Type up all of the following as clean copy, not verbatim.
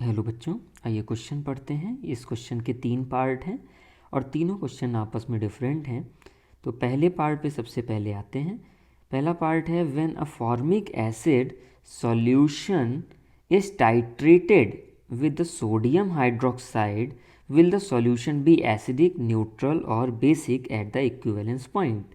Hello बच्चों, आइए question पढ़ते हैं। इस क्वेश्चन के 3 पार्ट हैं और तीनों क्वेश्चन आपस में डिफरेंट हैं। तो पहले पार्ट पे सबसे पहले आते हैं। पहला पार्ट है when a formic acid solution is titrated with the sodium hydroxide will the solution be acidic, neutral और basic at the equivalence point.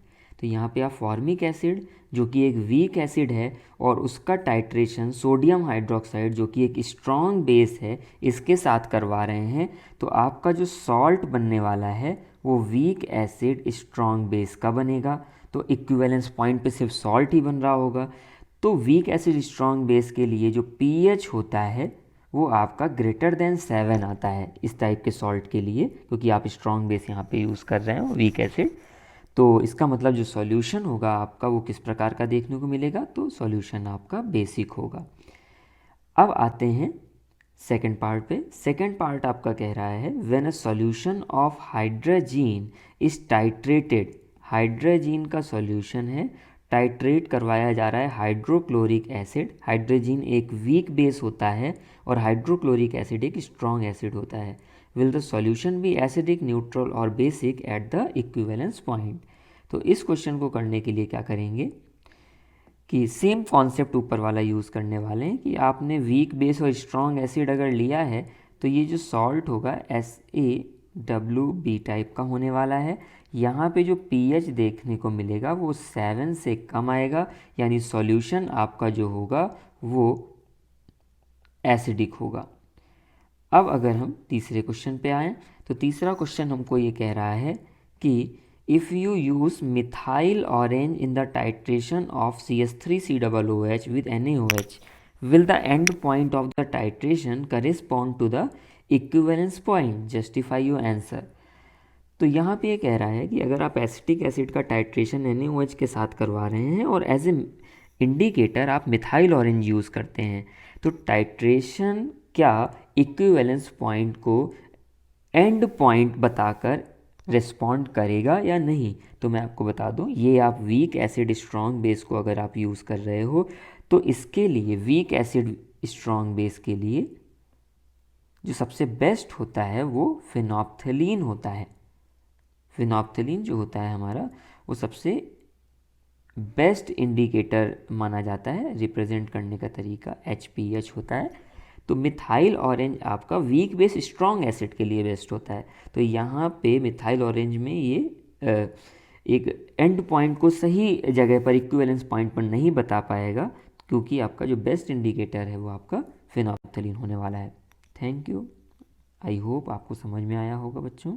तो यहाँ पे आप फॉर्मिक एसिड जो कि एक वीक एसिड है और उसका टाइट्रेशन सोडियम हाइड्रोक्साइड जो कि एक स्ट्रॉन्ग बेस है इसके साथ करवा रहे हैं। तो आपका जो सॉल्ट बनने वाला है वो वीक एसिड स्ट्रॉन्ग बेस का बनेगा। तो इक्विवेलेंस पॉइंट पे सिर्फ सॉल्ट ही बन रहा होगा। तो वीक एसिड स्ट्रॉन्ग बेस के लिए जो पीएच होता है वो आपका ग्रेटर देन 7 आता है इस टाइप के सॉल्ट के लिए, क्योंकि आप स्ट्रॉन्ग बेस यहाँ पे यूज़ कर रहे हो वीक एसिड। तो इसका मतलब जो सॉल्यूशन होगा आपका वो किस प्रकार का देखने को मिलेगा, तो सॉल्यूशन आपका बेसिक होगा। अब आते हैं सेकंड पार्ट पे। सेकंड पार्ट आपका कह रहा है when a solution of hydrazine is titrated. Hydrazine का सॉल्यूशन है, टाइट्रेट करवाया जा रहा है हाइड्रोक्लोरिक एसिड। हाइड्रोजीन एक वीक बेस होता है और हाइड्रोक्लोरिक एसिड एक स्ट्रॉन्ग एसिड होता है। Will the solution be acidic, neutral और basic at the equivalence point. तो इस क्वेश्चन को करने के लिए क्या करेंगे कि सेम कॉन्सेप्ट ऊपर वाला यूज़ करने वाले हैं कि आपने वीक बेस और स्ट्रॉन्ग एसिड अगर लिया है तो ये जो सॉल्ट होगा SaWB टाइप का होने वाला है। यहाँ पे जो pH देखने को मिलेगा वो 7 से कम आएगा, यानी सॉल्यूशन आपका जो होगा वो एसिडिक होगा। अब अगर हम तीसरे क्वेश्चन पे आएँ तो तीसरा क्वेश्चन हमको ये कह रहा है कि if you use methyl orange in the titration of CH3COOH with NaOH will the end point of the titration correspond to the equivalence point? Justify your answer। तो यहाँ पे ये कह रहा है कि अगर आप एसिटिक एसिड का टाइट्रेशन NaOH के साथ करवा रहे हैं और एज ए इंडिकेटर आप मिथाइल ऑरेंज यूज़ करते हैं तो टाइट्रेशन क्या इक्विवेलेंस पॉइंट को एंड पॉइंट बताकर रिस्पॉन्ड करेगा या नहीं। तो मैं आपको बता दूं, ये आप वीक एसिड स्ट्रॉन्ग बेस को अगर आप यूज़ कर रहे हो तो इसके लिए वीक एसिड स्ट्रॉन्ग बेस के लिए जो सबसे बेस्ट होता है वो फिनोप्थलीन होता है। फिनोप्थलीन जो होता है हमारा वो सबसे बेस्ट इंडिकेटर माना जाता है। रिप्रेजेंट करने का तरीका HPH होता है। तो मिथाइल ऑरेंज आपका वीक बेस स्ट्रॉन्ग एसिड के लिए बेस्ट होता है। तो यहाँ पे मिथाइल ऑरेंज में ये एक एंड पॉइंट को सही जगह पर इक्विवेलेंस पॉइंट पर नहीं बता पाएगा, क्योंकि आपका जो बेस्ट इंडिकेटर है वो आपका फिनोप्थलीन होने वाला है। Thank you. आई होप आपको समझ में आया होगा बच्चों।